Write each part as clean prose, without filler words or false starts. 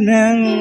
na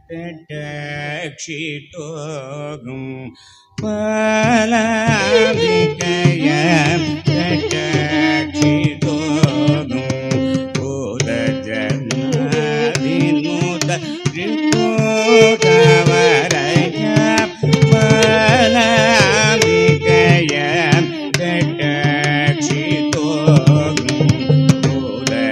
தட்டக்ஷிதோகும் பலாம்பிகைய தட்டக்ஷிதோகும் பூதஜன்மவிநூத ரிபோதவரய பலாம்பிகைய தட்டக்ஷிதோகும் பூதஜன்மவிநூத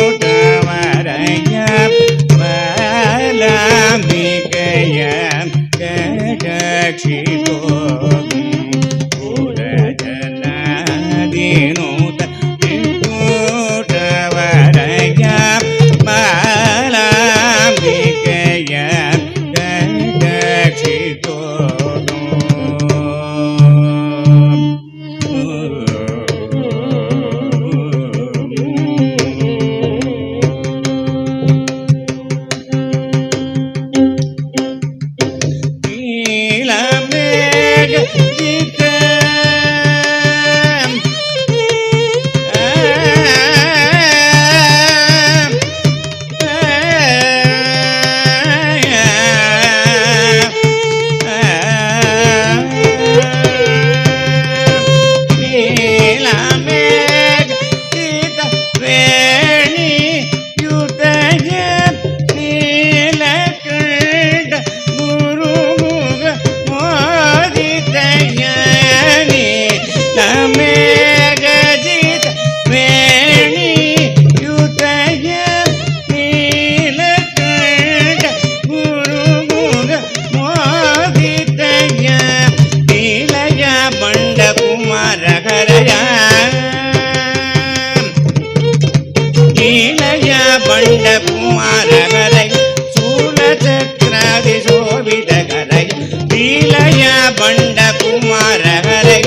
ரிபோதவரய பலாம்பிகைய தட்டக்ஷிதோகும் பூதஜன்மவிநூத ரிபோதவரய பலாம்பிகைய குமாரகரை சூலசக்கராதி சோபிதகரை நீலய பண்ட குமாரகரை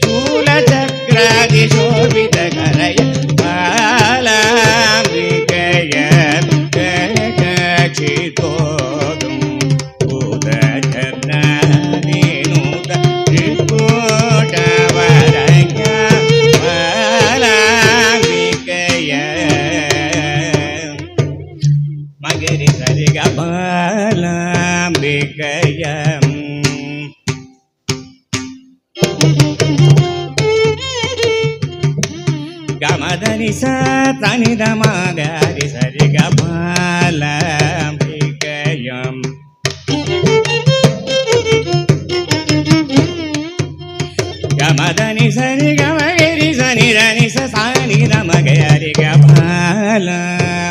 சூலசக்கராதி சோபிதகரை பாலாம்பிகைய தட்டக்ஷிதோகும் பூதஜன்மவிநூத ரிபோதவரய பாலாம்பிகைய மகரி சரிக பாலாம்பிகையம் கமதனி சனித மகரி சரிக பாலாம்பிகையம் கமதனி சரி கமகரி சனிதனி சனித மகரி பாலாம்பிகையம்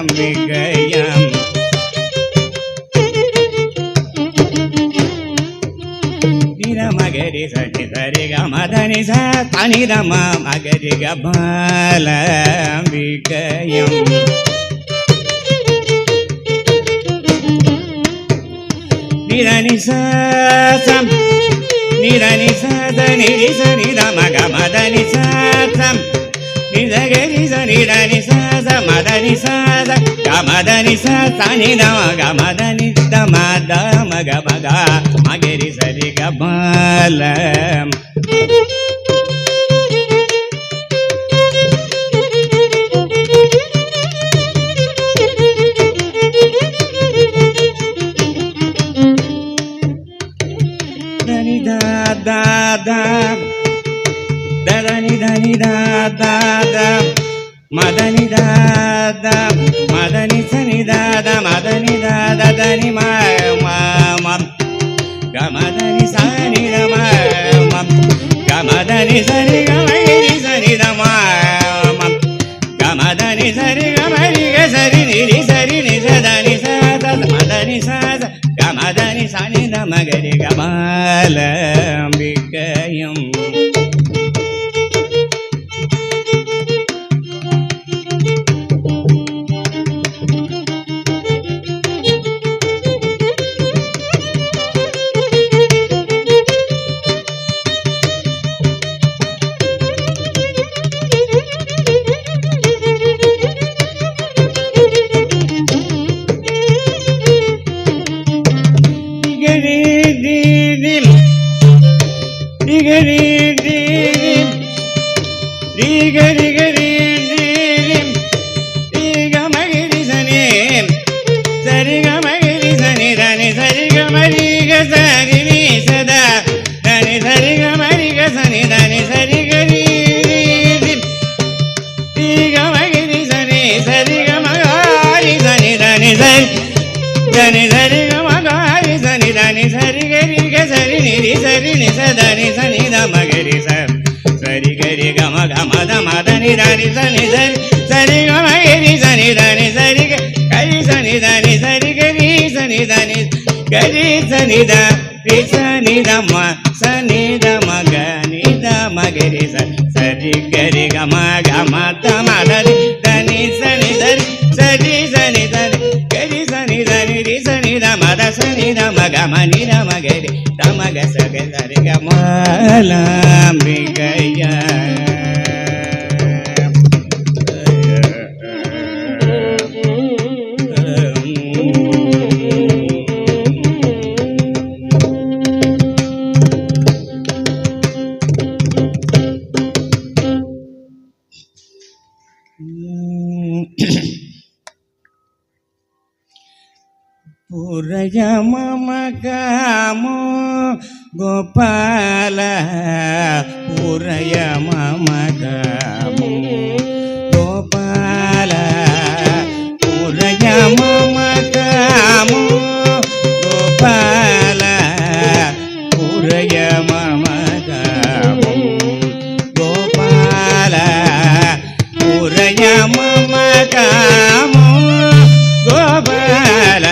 மகரி சனி சரி கமதனி சனித மகரி பாலாம்பிகையம் நிரணி சம் நிரணி சத நிரி சனித மகமதனி சம் நிதகரி சனிரணி சத மதனி சத கமதனி சனித மகமதனி தமத மகமத மகரி சரி கபாலம் దని da da దని దని da da మదని దాద మదని సని దాద మదని దాద దని గమదని సని రమ గమదని సరి గమరి సని రమ గమదని సరి గమరి సరి నిరి సరి ని సదని సద మదని సద గమదని సని రమ గరి గమాలంబికయం Giri గమరి గరి ని సదా దని సరి గమరి గని దని సరి గరి ని గమరి సని సరి గమరి సని దని సరి దని సరి గమరి సని దని సరి గరి గరి ని సరి ని సదని సని దమగరి సరి గరి గమ గమ దమ దని దని సని సరి సరి గమరి సని దని సరి గరి సని దని సరి గరి సని దని గరి సని ద రి సని దమ సని దమ గని దమ గరి సరి గరి గమ గమ దమ దని దని సని సరి సరి సని దని గరి సని దని రి సని దమ ద సని దమ గమ ని దమ గరి దమ గ స గ సరి గమ లాంబికయ పురయ మమ కామో గోపాల పురయ మమ కామో గోపాల పురయ మమ కామో గోపాల పురయ మమ కామో గోపాల పురయ మమ కామో గోపాల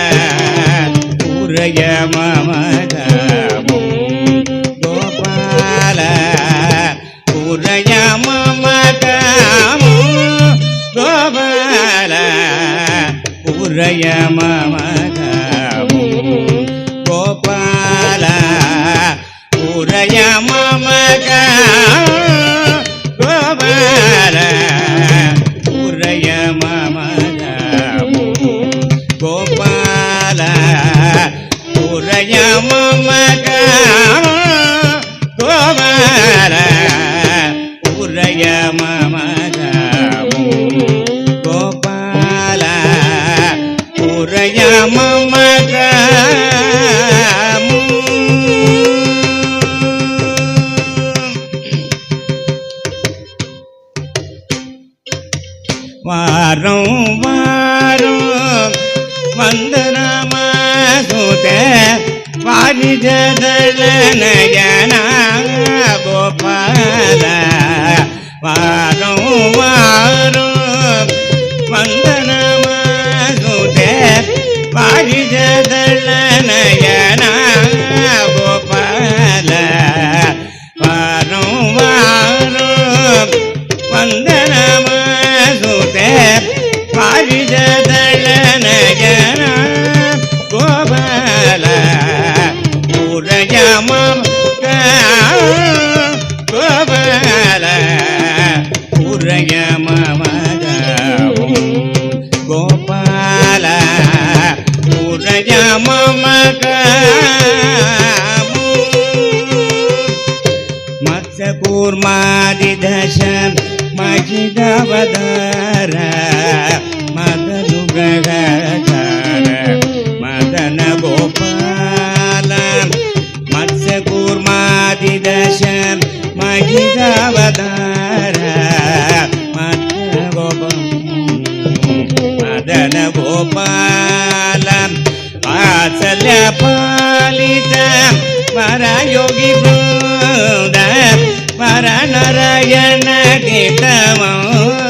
పురయ మమ కామో గోపాల పురయ మమ కామో గోపాల పురయ మమ కామో గోపాల పురయ మమ కామో గోపాల పురయ మమ కామో గోపాల పురయ మమ కామో గోపాల పురయ మమ కామో గోపాల పురయ మమ కామో వారం వారం వందనమాసుతే వారిజదళ నయన గోపాల వారం వారం వందనమాసుతే వారిజదళ నయన గోపాల వారం వారం వందనమాసుతే వారిజదళ నయన గోపాల పురయ మమ కామో గోపాల పురయ మమ కామో గోపాల పురయ మమ కామో మత్స్య కూర్మాదిదశ మహిదవదార మదను గ్రహచార మదన గోపాల మత్స్య కూర్మాదిదశ మహిదవదార మదన గోపాల వాత్సల్య పాలిత పరయోగి బృంద పర నారాయణ గీతమోద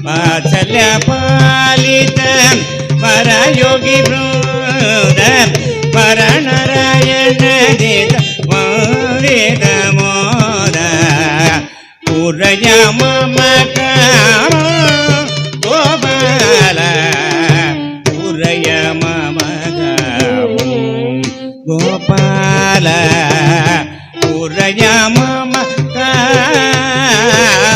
వాత్సల్య పాలిత పరయోగి బృంద పర నారాయణ గీతమోద పురయ మమ కామో గోపాల పురయ మమ కామో గోపాల పురయ మమ కామో